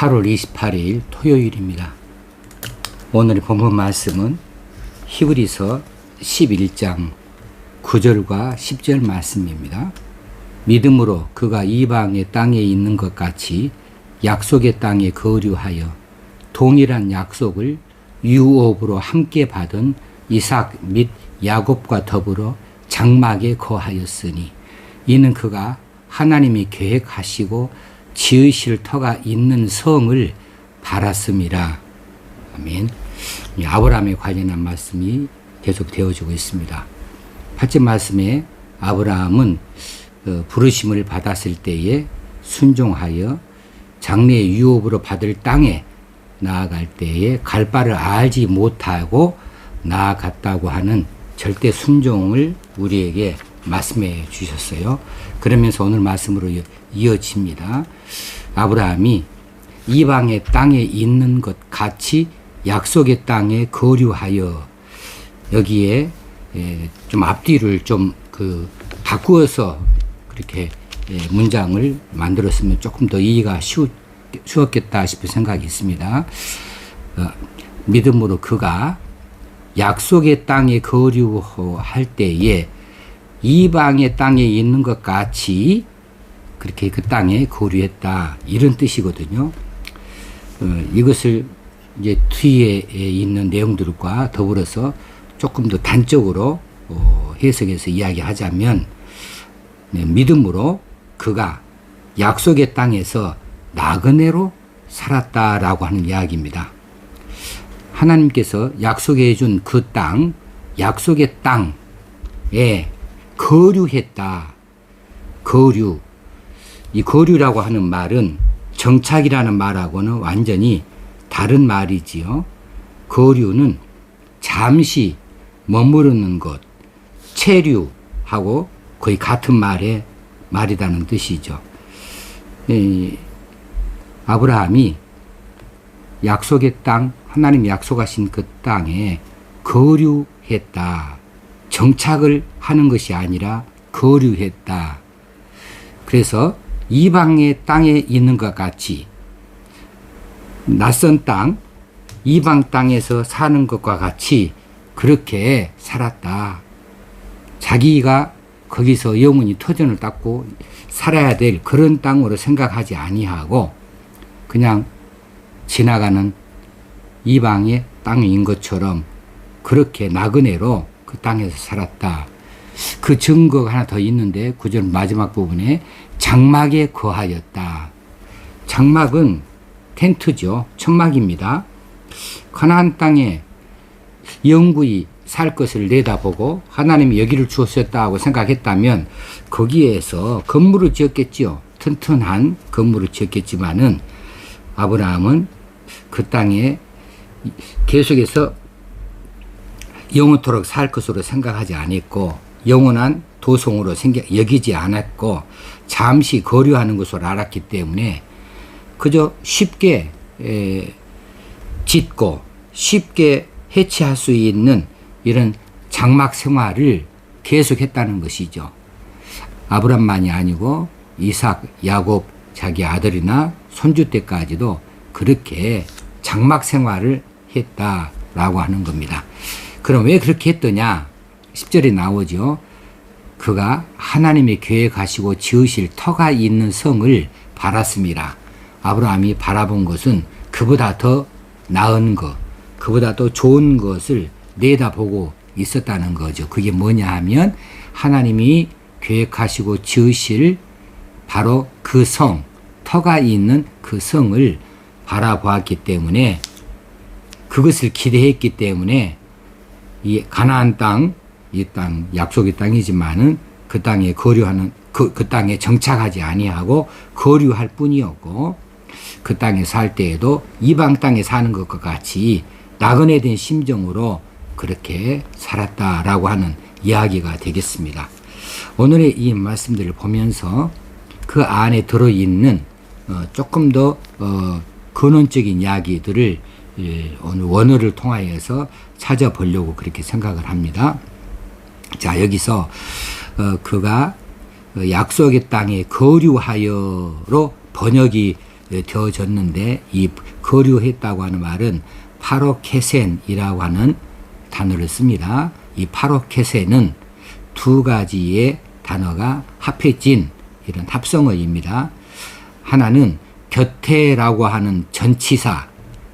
8월 28일 토요일입니다. 오늘의 본문 말씀은 히브리서 11장 9절과 10절 말씀입니다. 믿음으로 그가 이방의 땅에 있는 것 같이 약속의 땅에 거류하여 동일한 약속을 유업으로 함께 받은 이삭 및 야곱과 더불어 장막에 거하였으니 이는 그가 하나님이 계획하시고 지으실 터가 있는 성을 바랐음이라. 아멘. 아브라함에 관련한 말씀이 계속 되어지고 있습니다. 8절 말씀에 아브라함은 부르심을 받았을 때에 순종하여 장래의 유업으로 받을 땅에 나아갈 때에 갈 바를 알지 못하고 나아갔다고 하는 절대 순종을 우리에게 말씀해 주셨어요. 그러면서 오늘 말씀으로 이어집니다. 아브라함이 이방의 땅에 있는 것 같이 약속의 땅에 거류하여, 여기에 좀 앞뒤를 좀 바꾸어서 그렇게 문장을 만들었으면 조금 더 이해가 쉬웠겠다 싶은 생각이 있습니다. 믿음으로 그가 약속의 땅에 거류할 때에 이방의 땅에 있는 것 같이 그렇게 그 땅에 거류했다, 이런 뜻이거든요. 이것을 이제 뒤에 있는 내용들과 더불어서 조금 더 단적으로 해석해서 이야기하자면, 믿음으로 그가 약속의 땅에서 나그네로 살았다라고 하는 이야기입니다. 하나님께서 약속해 준 그 땅, 약속의 땅에 거류했다. 거류. 이 거류라고 하는 말은 정착이라는 말하고는 완전히 다른 말이지요. 거류는 잠시 머무르는 것, 체류하고 거의 같은 말이라는 뜻이죠. 아브라함이 약속의 땅, 하나님 약속하신 그 땅에 거류했다. 정착을 하는 것이 아니라 거류했다. 그래서 이방의 땅에 있는 것 같이 낯선 땅, 이방 땅에서 사는 것과 같이 그렇게 살았다. 자기가 거기서 영원히 터전을 닦고 살아야 될 그런 땅으로 생각하지 아니하고 그냥 지나가는 이방의 땅인 것처럼 그렇게 나그네로 그 땅에서 살았다. 그 증거가 하나 더 있는데 9절 마지막 부분에 장막에 거하였다. 장막은 텐트죠. 천막입니다. 가나안 땅에 영구히 살 것을 내다보고 하나님이 여기를 주었다고 생각했다면 거기에서 건물을 지었겠지요. 튼튼한 건물을 지었겠지만은 아브라함은 그 땅에 계속해서 영원토록 살 것으로 생각하지 않았고 영원한 도성으로 여기지 않았고 잠시 거류하는 것으로 알았기 때문에 그저 쉽게 짓고 쉽게 해체할 수 있는 이런 장막 생활을 계속했다는 것이죠. 아브람만이 아니고 이삭, 야곱 자기 아들이나 손주 때까지도 그렇게 장막 생활을 했다라고 하는 겁니다. 그럼 왜 그렇게 했더냐? 10절에 나오죠. 그가 하나님이 계획하시고 지으실 터가 있는 성을 바랐습니다. 아브라함이 바라본 것은 그보다 더 나은 것, 그보다 더 좋은 것을 내다보고 있었다는 거죠. 그게 뭐냐 하면 하나님이 계획하시고 지으실 바로 그 성, 터가 있는 그 성을 바라보았기 때문에, 그것을 기대했기 때문에 이 가나안 땅, 이 땅 약속의 땅이지만은 그 땅에 거류하는 그 땅에 정착하지 아니하고 거류할 뿐이었고, 그 땅에 살 때에도 이방 땅에 사는 것과 같이 나그네 된 심정으로 그렇게 살았다라고 하는 이야기가 되겠습니다. 오늘의 이 말씀들을 보면서 그 안에 들어있는 조금 더 근원적인 이야기들을 오늘 원어를 통하여서 찾아보려고 그렇게 생각을 합니다. 자, 여기서 그가 약속의 땅에 거류하여로 번역이 되어졌는데 이 거류했다고 하는 말은 파로케센이라고 하는 단어를 씁니다. 이 파로케센은 두 가지의 단어가 합해진 이런 합성어입니다. 하나는 곁에라고 하는 전치사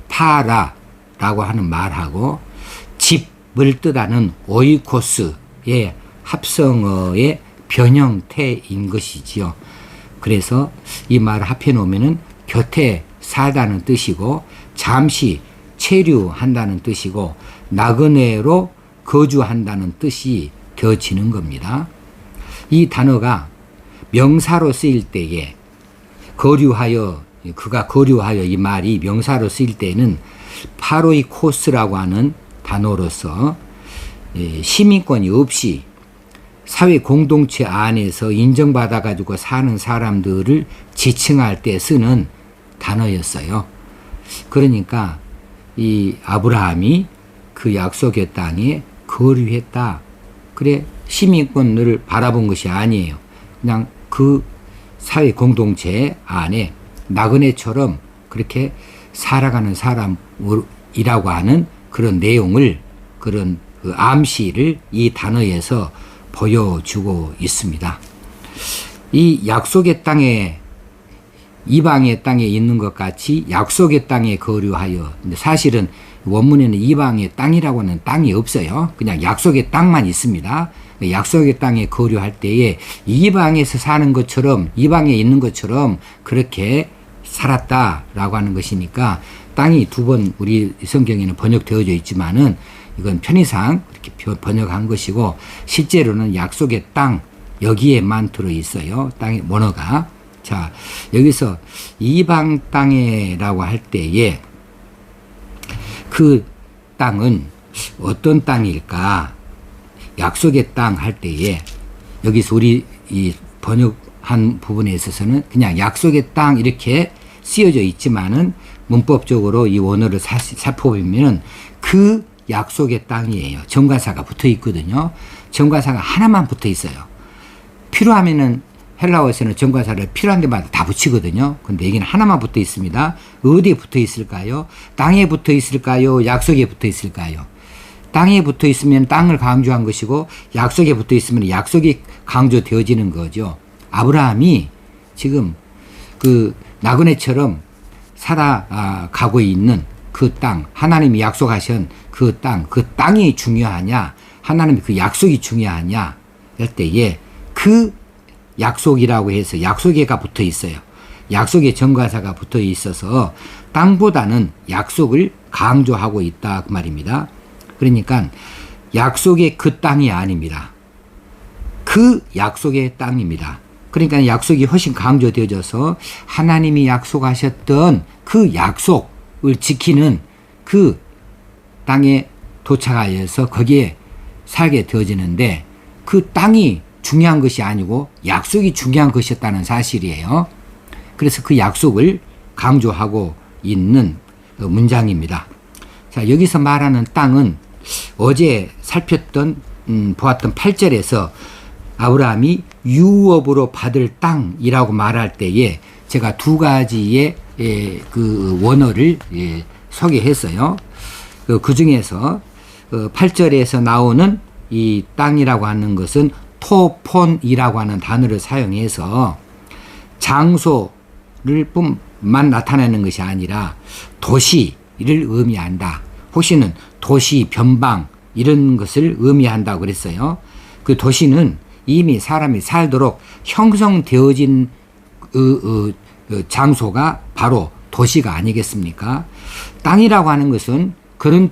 파라라고 하는 말하고 집을 뜻하는 오이코스의 합성어의 변형태인 것이지요. 그래서 이 말을 합해 놓으면은 곁에 살다는 뜻이고 잠시 체류한다는 뜻이고 나그네로 거주한다는 뜻이 되어지는 겁니다. 이 단어가 명사로 쓰일 때에 거류하여 그가 거류하여 이 말이 명사로 쓰일 때는 파로이코스라고 하는 단어로서 시민권이 없이 사회 공동체 안에서 인정받아 가지고 사는 사람들을 지칭할 때 쓰는 단어였어요. 그러니까 이 아브라함이 그 약속의 땅에 거류했다. 그래 시민권을 바라본 것이 아니에요. 그냥 그 사회 공동체 안에 나그네처럼 그렇게 살아가는 사람이라고 하는 그런 내용을 그런 그 암시를 이 단어에서 보여주고 있습니다. 이 약속의 땅에 이방의 땅에 있는 것 같이 약속의 땅에 거류하여 근데 사실은 원문에는 이방의 땅이라고 하는 땅이 없어요. 그냥 약속의 땅만 있습니다. 약속의 땅에 거류할 때에 이방에서 사는 것처럼 이방에 있는 것처럼 그렇게 살았다라고 하는 것이니까 땅이 두 번 우리 성경에는 번역되어져 있지만은 이건 편의상 이렇게 번역한 것이고 실제로는 약속의 땅 여기에만 들어 있어요. 땅의 원어가. 자, 여기서 이방 땅에라고 할 때에 그 땅은 어떤 땅일까? 약속의 땅 할 때에 여기서 우리 이 번역한 부분에 있어서는 그냥 약속의 땅 이렇게 쓰여져 있지만은 문법적으로 이 원어를 살펴보면 그 약속의 땅이에요. 정관사가 붙어 있거든요. 정관사가 하나만 붙어 있어요. 필요하면은 헬라어에서는 정관사를 필요한 데마다 다 붙이거든요. 근데 여기는 하나만 붙어 있습니다. 어디에 붙어 있을까요? 땅에 붙어 있을까요? 약속에 붙어 있을까요? 땅에 붙어 있으면 땅을 강조한 것이고 약속에 붙어 있으면 약속이 강조되어지는 거죠. 아브라함이 지금 그 나그네처럼 살아가고 있는 그 땅, 하나님이 약속하신 그 땅이 중요하냐, 하나님의 그 약속이 중요하냐 할 때에 그 약속이라고 해서 약속에가 붙어 있어요. 약속의 정관사가 붙어 있어서 땅보다는 약속을 강조하고 있다 그 말입니다. 그러니까 약속의 그 땅이 아닙니다. 그 약속의 땅입니다. 그러니까 약속이 훨씬 강조되어져서 하나님이 약속하셨던 그 약속을 지키는 그 땅에 도착하여서 거기에 살게 되어지는데 그 땅이 중요한 것이 아니고 약속이 중요한 것이었다는 사실이에요. 그래서 그 약속을 강조하고 있는 문장입니다. 자, 여기서 말하는 땅은 어제 보았던 8절에서 아브라함이 유업으로 받을 땅이라고 말할 때에 제가 두 가지의 그 원어를 소개했어요. 그 중에서 8절에서 나오는 이 땅이라고 하는 것은 토폰이라고 하는 단어를 사용해서 장소를 뿐만 나타내는 것이 아니라 도시를 의미한다. 혹시는 도시, 변방 이런 것을 의미한다고 그랬어요. 그 도시는 이미 사람이 살도록 형성되어진 장소가 바로 도시가 아니겠습니까? 땅이라고 하는 것은 그런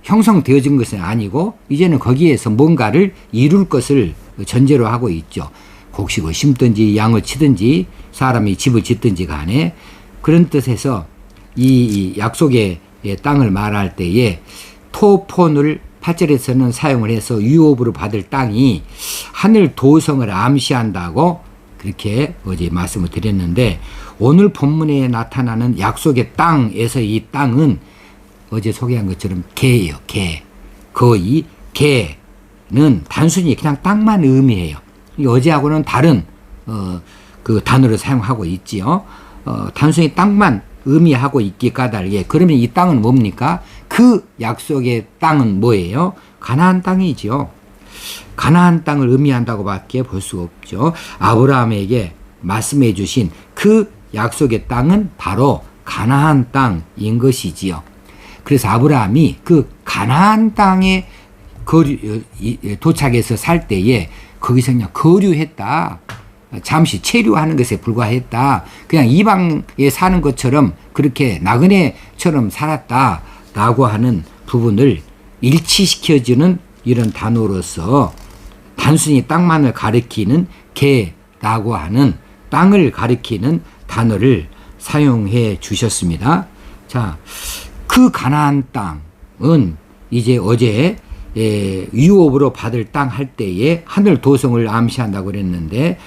형성되어진 것은 아니고 이제는 거기에서 뭔가를 이룰 것을 전제로 하고 있죠. 곡식을 심든지 양을 치든지 사람이 집을 짓든지 간에 그런 뜻에서 이 약속의 땅을 말할 때에 토폰을 8절에서는 사용을 해서 유업으로 받을 땅이 하늘 도성을 암시한다고 그렇게 어제 말씀을 드렸는데 오늘 본문에 나타나는 약속의 땅에서 이 땅은 어제 소개한 것처럼 개예요. 개. 거의 개는 단순히 그냥 땅만 의미해요. 어제하고는 다른 그 단어를 사용하고 있지요. 단순히 땅만 의미하고 있기 까닭에 그러면 이 땅은 뭡니까? 그 약속의 땅은 뭐예요? 가나안 땅이죠. 가나안 땅을 의미한다고 밖에 볼 수 없죠. 아브라함에게 말씀해 주신 그 약속의 땅은 바로 가나안 땅인 것이지요. 그래서 아브라함이 그 가나안 땅에 도착해서 살 때에 거기서 그냥 거류했다. 잠시 체류하는 것에 불과했다. 그냥 이방에 사는 것처럼 그렇게 나그네처럼 살았다라고 하는 부분을 일치시켜주는 이런 단어로서 단순히 땅만을 가리키는 개라고 하는 땅을 가리키는 단어를 사용해 주셨습니다. 자, 그 가나안 땅은 이제 어제 유업으로 받을 땅 할 때에 하늘 도성을 암시한다고 그랬는데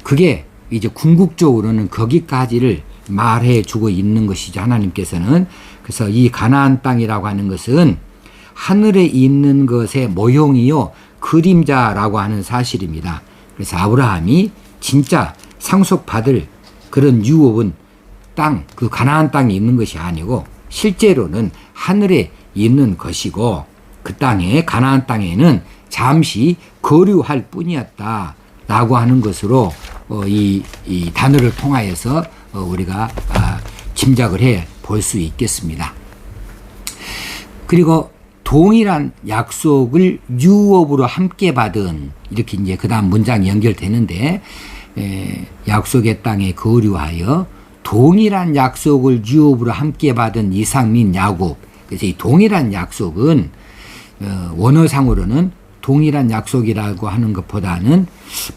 그게 이제 궁극적으로는 거기까지를 말해 주고 있는 것이죠. 하나님께서는. 그래서 이 가나안 땅이라고 하는 것은 하늘에 있는 것의 모형이요 그림자라고 하는 사실입니다. 그래서 아브라함이 진짜 상속받을 그런 유업은 땅, 그 가나안 땅에 있는 것이 아니고 실제로는 하늘에 있는 것이고 그 땅에 가나안 땅에는 잠시 거류할 뿐이었다라고 하는 것으로 이 단어를 통하여서 우리가 짐작을 해 볼 수 있겠습니다. 그리고 동일한 약속을 유업으로 함께 받은 이렇게 이제 그 다음 문장이 연결되는데 약속의 땅에 거류하여 동일한 약속을 유업으로 함께 받은 이삭 및 야곱. 그래서 이 동일한 약속은 원어상으로는 동일한 약속이라고 하는 것보다는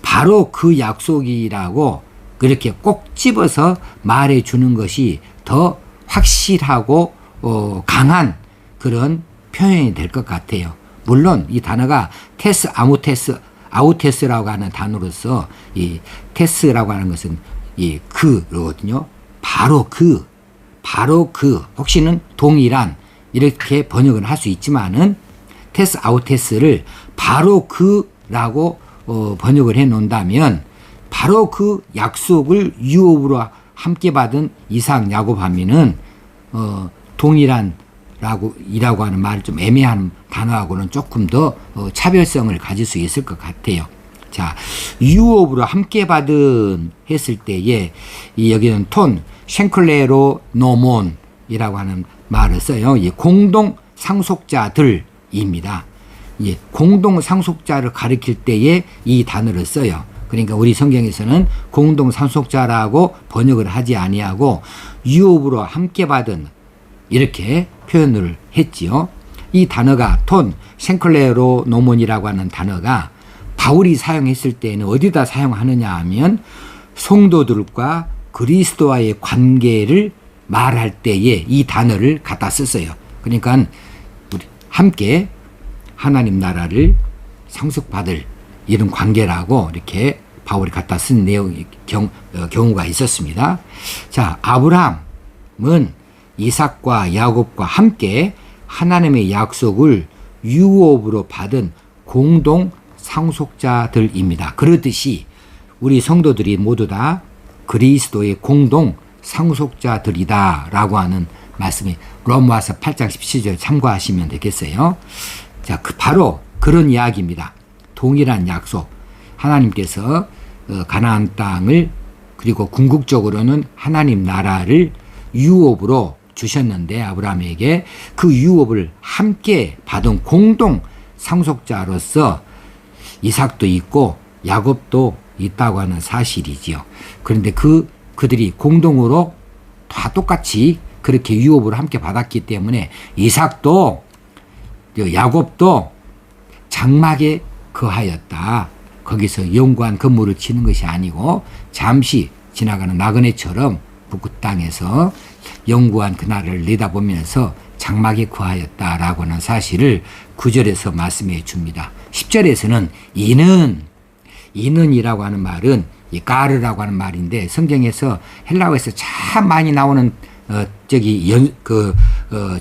바로 그 약속이라고 그렇게 꼭 집어서 말해 주는 것이 더 확실하고 강한 그런 표현이 될 것 같아요. 물론 이 단어가 테스 아우테스라고 하는 단어로서 이 테스라고 하는 것은 이 그거거든요. 바로 그 혹시는 동일한 이렇게 번역을 할 수 있지만은 테스 아우테스를 바로 그라고 번역을 해 놓는다면 바로 그 약속을 유업으로 함께 받은 이삭 야곱 하면은 동일한이라고 하는 말을 좀 애매한 단어하고는 조금 더 차별성을 가질 수 있을 것 같아요. 자, 유업으로 함께 받은 했을 때에 여기는 톤 쉔클레로 노몬이라고 하는 말을 써요. 공동 상속자들입니다. 공동 상속자를 가리킬 때에 이 단어를 써요. 그러니까 우리 성경에서는 공동 상속자라고 번역을 하지 아니하고 유업으로 함께 받은 이렇게 표현을 했지요. 이 단어가 톤 쉔클레로 노몬이라고 하는 단어가 바울이 사용했을 때는 어디다 사용하느냐 하면 성도들과 그리스도와의 관계를 말할 때에 이 단어를 갖다 썼어요. 그러니까 우리 함께 하나님 나라를 상속받을 이런 관계라고 이렇게 바울이 갖다 쓴 경우가 있었습니다. 자, 아브라함은 이삭과 야곱과 함께 하나님의 약속을 유업으로 받은 공동 상속자들입니다. 그렇듯이 우리 성도들이 모두 다 그리스도의 공동 상속자들이다라고 하는 말씀이 로마서 8장 17절 참고하시면 되겠어요. 자, 바로 그런 이야기입니다. 동일한 약속. 하나님께서 가나안 땅을 그리고 궁극적으로는 하나님 나라를 유업으로 주셨는데 아브라함에게 그 유업을 함께 받은 공동 상속자로서 이삭도 있고 야곱도 있다고 하는 사실이지요. 그런데 그들이 공동으로 다 똑같이 그렇게 유업을 함께 받았기 때문에 이삭도 야곱도 장막에 거하였다. 거기서 영구한 근무를 치는 것이 아니고 잠시 지나가는 나그네처럼 북극 땅에서 영구한 그날을 내다보면서 장막에 거하였다라고 하는 사실을 9절에서 말씀해 줍니다. 10절에서는 이는이라고 하는 말은 이 까르라고 하는 말인데 성경에서 헬라어에서 참 많이 나오는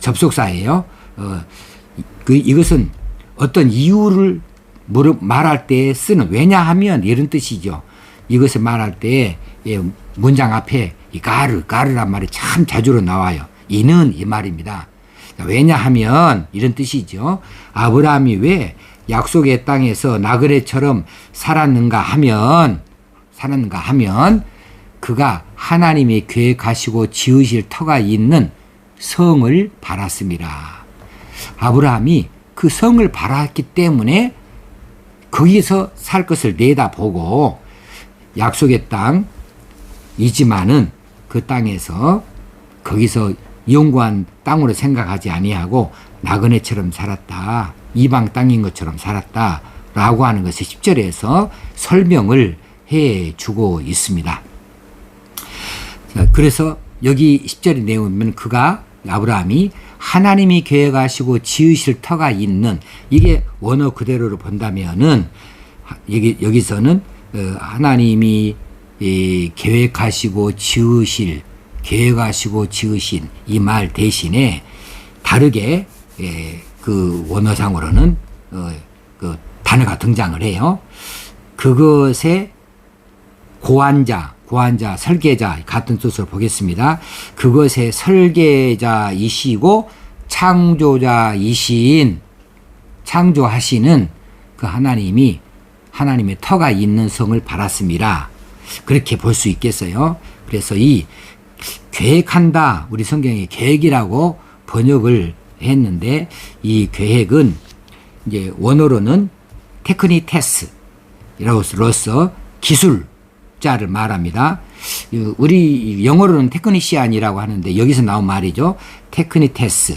접속사예요. 이것은 어떤 이유를 말할 때 쓰는 왜냐하면 이런 뜻이죠. 이것을 말할 때 문장 앞에 이 가르란 말이 참 자주로 나와요. 이는 이 말입니다. 왜냐하면 이런 뜻이죠. 아브라함이 왜 약속의 땅에서 나그네처럼 살았는가 하면 그가 하나님이 계획하시고 지으실 터가 있는 성을 바랐습니다. 아브라함이 그 성을 바랐기 때문에 거기서 살 것을 내다보고 약속의 땅이지만은 그 땅에서 거기서 영구한 땅으로 생각하지 아니하고 나그네처럼 살았다. 이방 땅인 것처럼 살았다라고 하는 것을 10절에서 설명을 해주고 있습니다. 그래서 여기 10절의 내용이면 아브라함이 하나님이 계획하시고 지으실 터가 있는, 이게 원어 그대로로 본다면은 여기서는 하나님이 계획하시고 지으신 이 말 대신에 다르게 그 원어상으로는 그 단어가 등장을 해요. 그것의 고안자, 설계자 같은 뜻으로 보겠습니다. 그것의 설계자이시고 창조하시는 그 하나님의 터가 있는 성을 바랐습니다. 그렇게 볼 수 있겠어요. 그래서 이 계획한다, 우리 성경에 계획이라고 번역을 했는데, 이 계획은 이제 원어로는 테크니테스로서 기술자를 말합니다. 우리 영어로는 테크니시안이라고 하는데 여기서 나온 말이죠. 테크니테스.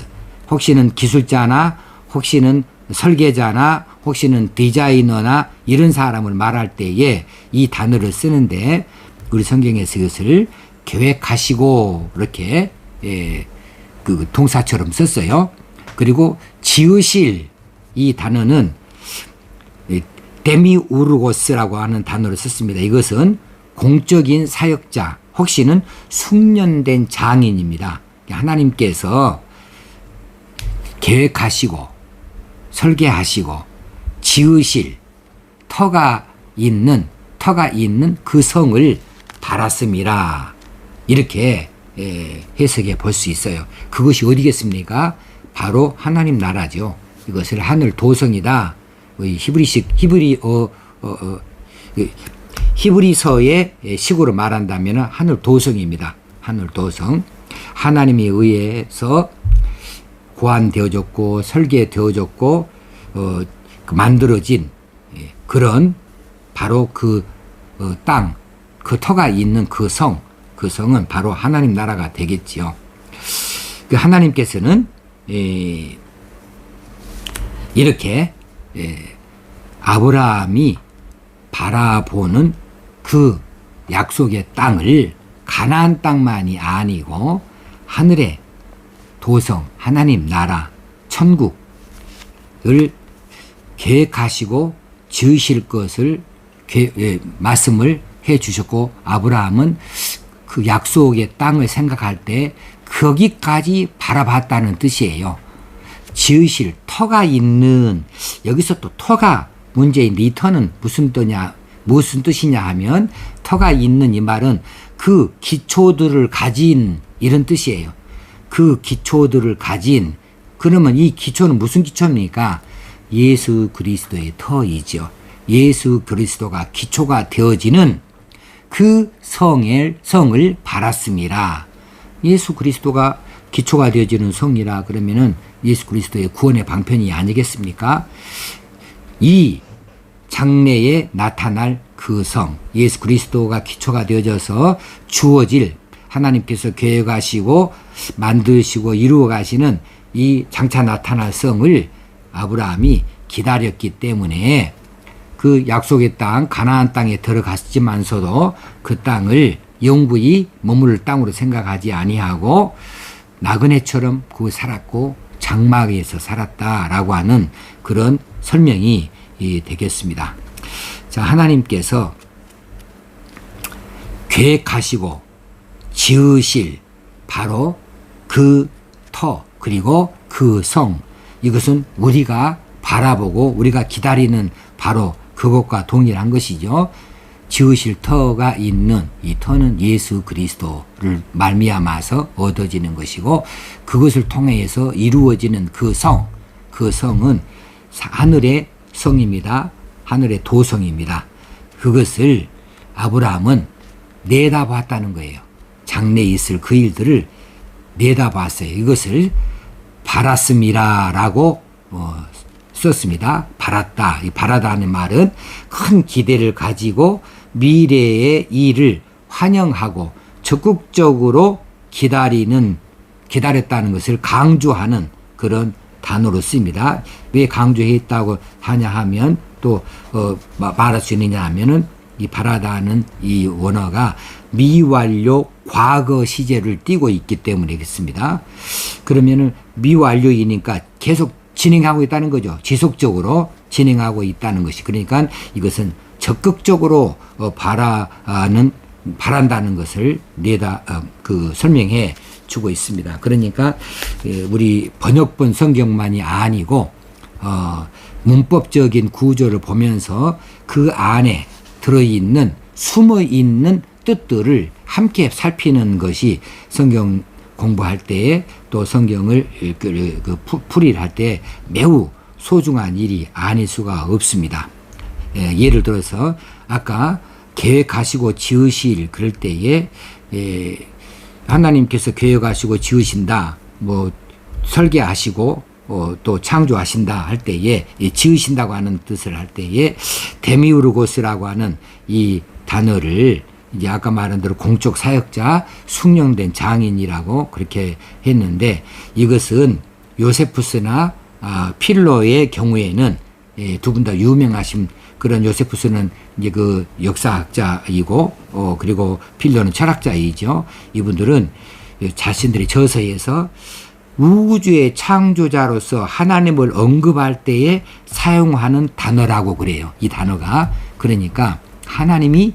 혹시는 기술자나 혹시는 설계자나 혹시는 디자이너나 이런 사람을 말할 때에 이 단어를 쓰는데, 우리 성경에서 이것을 계획하시고 이렇게 그 동사처럼 썼어요. 그리고 지으실, 이 단어는 데미우르고스라고 하는 단어를 썼습니다. 이것은 공적인 사역자, 혹시는 숙련된 장인입니다. 하나님께서 계획하시고 설계하시고 지으실 터가 있는 그 성을 바랐습니다. 이렇게 해석해 볼 수 있어요. 그것이 어디겠습니까? 바로 하나님 나라죠. 이것을 하늘 도성이다. 히브리서의 식으로 말한다면 하늘 도성입니다. 하늘 도성. 하나님에 의해서 고안되어졌고 설계되어졌고 만들어진 그런 바로 그 땅, 그 터가 있는 그 성은 바로 하나님 나라가 되겠지요. 그 하나님께서는 이렇게 아브라함이 바라보는 그 약속의 땅을 가나안 땅만이 아니고 하늘의 도성, 하나님 나라, 천국을 계획하시고 지으실 것을 말씀을 해 주셨고, 아브라함은 그 약속의 땅을 생각할 때 거기까지 바라봤다는 뜻이에요. 지으실 터가 있는, 여기서 또 터가 문제인데, 이 터는 무슨 뜻이냐 하면, 터가 있는 이 말은 그 기초들을 가진 이런 뜻이에요. 그 기초들을 가진, 그러면 이 기초는 무슨 기초입니까? 예수 그리스도의 터이죠. 예수 그리스도가 기초가 되어지는 그 성을 바랐습니다. 예수 그리스도가 기초가 되어지는 성이라 그러면은 예수 그리스도의 구원의 방편이 아니겠습니까? 이 장래에 나타날 그 성, 예수 그리스도가 기초가 되어져서 주어질, 하나님께서 계획하시고 만드시고 이루어 가시는 이 장차 나타날 성을 아브라함이 기다렸기 때문에 그 약속의 땅, 가나안 땅에 들어갔지만서도 그 땅을 영구히 머무를 땅으로 생각하지 아니하고 나그네처럼 그 살았고 장막에서 살았다라고 하는 그런 설명이 되겠습니다. 자, 하나님께서 계획하시고 지으실 바로 그 터, 그리고 그 성, 이것은 우리가 바라보고 우리가 기다리는 바로 그것과 동일한 것이죠. 지으실 터가 있는 이 터는 예수 그리스도를 말미암아서 얻어지는 것이고, 그것을 통해서 이루어지는 그 성은 하늘의 성입니다. 하늘의 도성입니다. 그것을 아브라함은 내다봤다는 거예요. 장래에 있을 그 일들을 내다봤어요. 이것을 바랐음이라라고 썼습니다. 바랐다. 이 바라다는 말은 큰 기대를 가지고 미래의 일을 환영하고 적극적으로 기다렸다는 것을 강조하는 그런 단어로 씁니다. 왜 강조했다고 하냐 하면 또 말할 수 있느냐 하면은 이 바라다는 이 원어가 미완료 과거 시제를 띠고 있기 때문에 그렇습니다. 그러면은 미완료이니까 계속 진행하고 있다는 거죠. 지속적으로 진행하고 있다는 것이. 그러니까 이것은 적극적으로 바란다는 것을 설명해 주고 있습니다. 그러니까 우리 번역본 성경만이 아니고 문법적인 구조를 보면서 그 안에 들어있는 숨어있는 뜻들을 함께 살피는 것이 성경 공부할 때에 또 성경을 풀이를 할 때 매우 소중한 일이 아닐 수가 없습니다. 예를 들어서 아까 계획하시고 지으실 그럴 때에 하나님께서 계획하시고 지으신다, 뭐 설계하시고 또 창조하신다 할 때에 지으신다고 하는 뜻을 할 때에 데미우르고스라고 하는 이 단어를 이제 아까 말한 대로 공적 사역자, 숙련된 장인이라고 그렇게 했는데, 이것은 요세푸스나 필로의 경우에는 두 분 다 유명하신 그런 요세푸스는 이제 그 역사학자이고 그리고 필로는 철학자이죠. 이분들은 자신들의 저서에서 우주의 창조자로서 하나님을 언급할 때에 사용하는 단어라고 그래요. 이 단어가. 그러니까 하나님이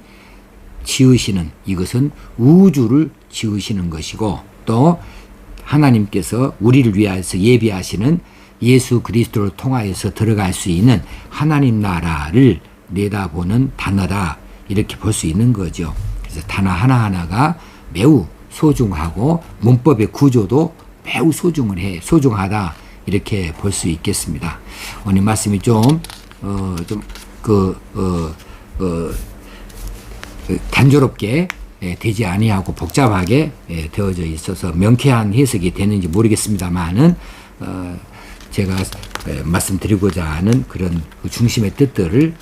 지으시는, 이것은 우주를 지으시는 것이고, 또 하나님께서 우리를 위해서 예비하시는 예수 그리스도를 통하여서 들어갈 수 있는 하나님 나라를 내다보는 단어다, 이렇게 볼 수 있는 거죠. 그래서 단어 하나하나가 매우 소중하고 문법의 구조도 매우 소중하다, 이렇게 볼 수 있겠습니다. 오늘 말씀이 단조롭게 되지 아니하고 복잡하게 되어져 있어서 명쾌한 해석이 되는지 모르겠습니다만은 제가 말씀드리고자 하는 그런 중심의 뜻들을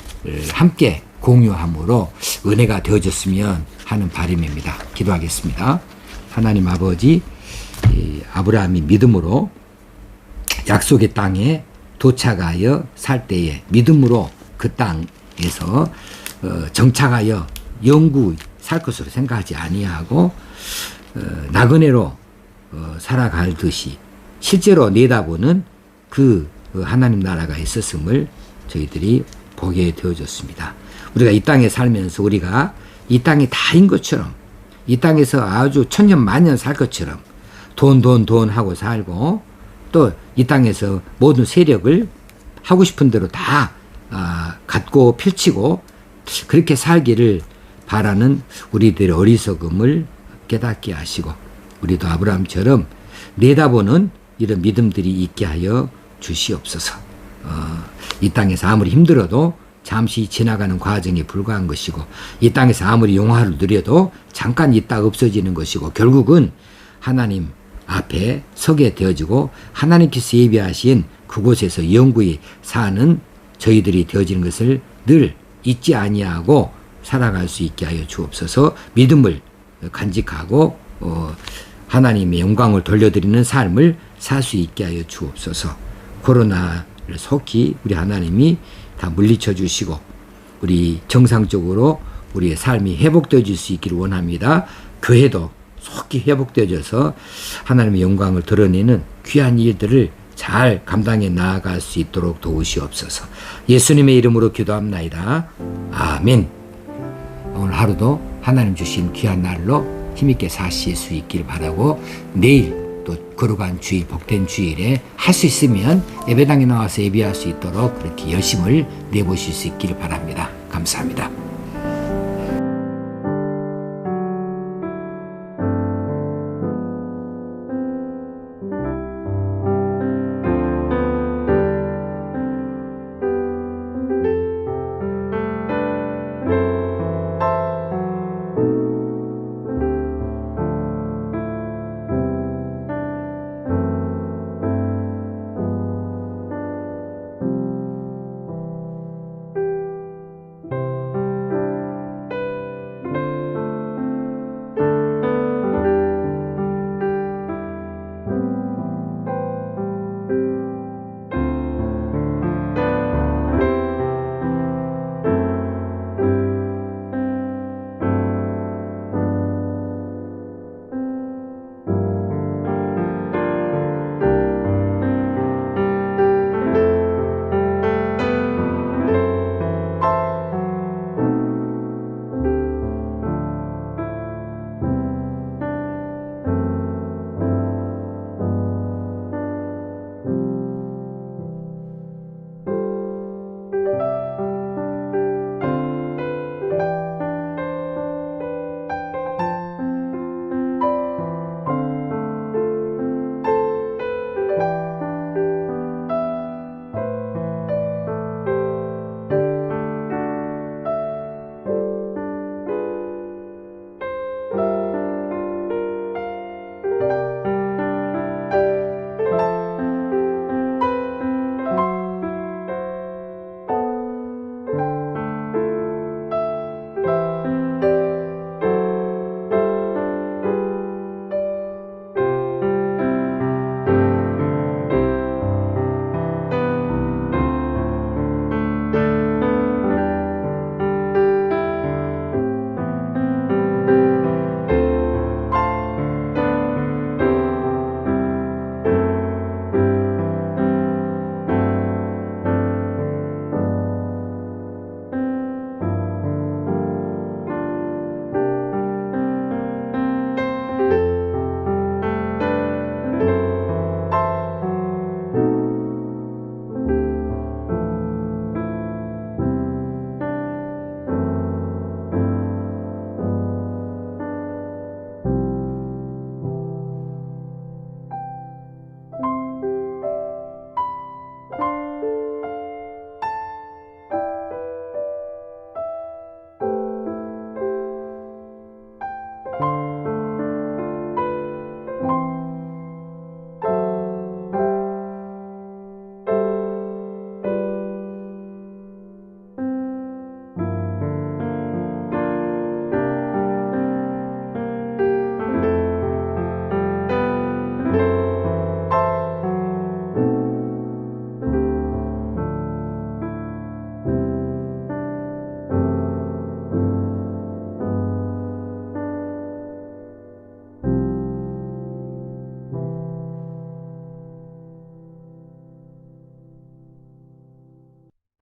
함께 공유함으로 은혜가 되어졌으면 하는 바람입니다. 기도하겠습니다. 하나님 아버지, 아브라함이 믿음으로 약속의 땅에 도착하여 살 때에 믿음으로 그 땅에서 정착하여 영구히 살 것으로 생각하지 아니하고 나그네로 살아가듯이 실제로 내다보는 그 하나님 나라가 있었음을 저희들이 보게 되어졌습니다. 우리가 이 땅에 살면서 우리가 이 땅이 다인 것처럼, 이 땅에서 아주 천년만년 살 것처럼 돈 하고 살고, 또 이 땅에서 모든 세력을 하고 싶은 대로 다 갖고 펼치고 그렇게 살기를 바라는 우리들의 어리석음을 깨닫게 하시고, 우리도 아브라함처럼 내다보는 이런 믿음들이 있게 하여 주시옵소서. 이 땅에서 아무리 힘들어도 잠시 지나가는 과정에 불과한 것이고, 이 땅에서 아무리 영화를 누려도 잠깐 있다 없어지는 것이고, 결국은 하나님 앞에 서게 되어지고 하나님께서 예비하신 그곳에서 영구히 사는 저희들이 되어지는 것을 늘 잊지 아니하고 살아갈 수 있게 하여 주옵소서. 믿음을 간직하고 하나님의 영광을 돌려드리는 삶을 살 수 있게 하여 주옵소서. 코로나를 속히 우리 하나님이 다 물리쳐 주시고 우리 정상적으로 우리의 삶이 회복되어질 수 있기를 원합니다. 교회도 속히 회복되어져서 하나님의 영광을 드러내는 귀한 일들을 잘 감당해 나아갈 수 있도록 도우시옵소서. 예수님의 이름으로 기도합나이다. 아멘. 오늘 하루도 하나님 주신 귀한 날로 힘있게 사실 수 있길 바라고, 내일 또 거룩한 주일, 복된 주일에 할 수 있으면 예배당에 나와서 예배할 수 있도록 그렇게 열심을 내보실 수 있기를 바랍니다. 감사합니다.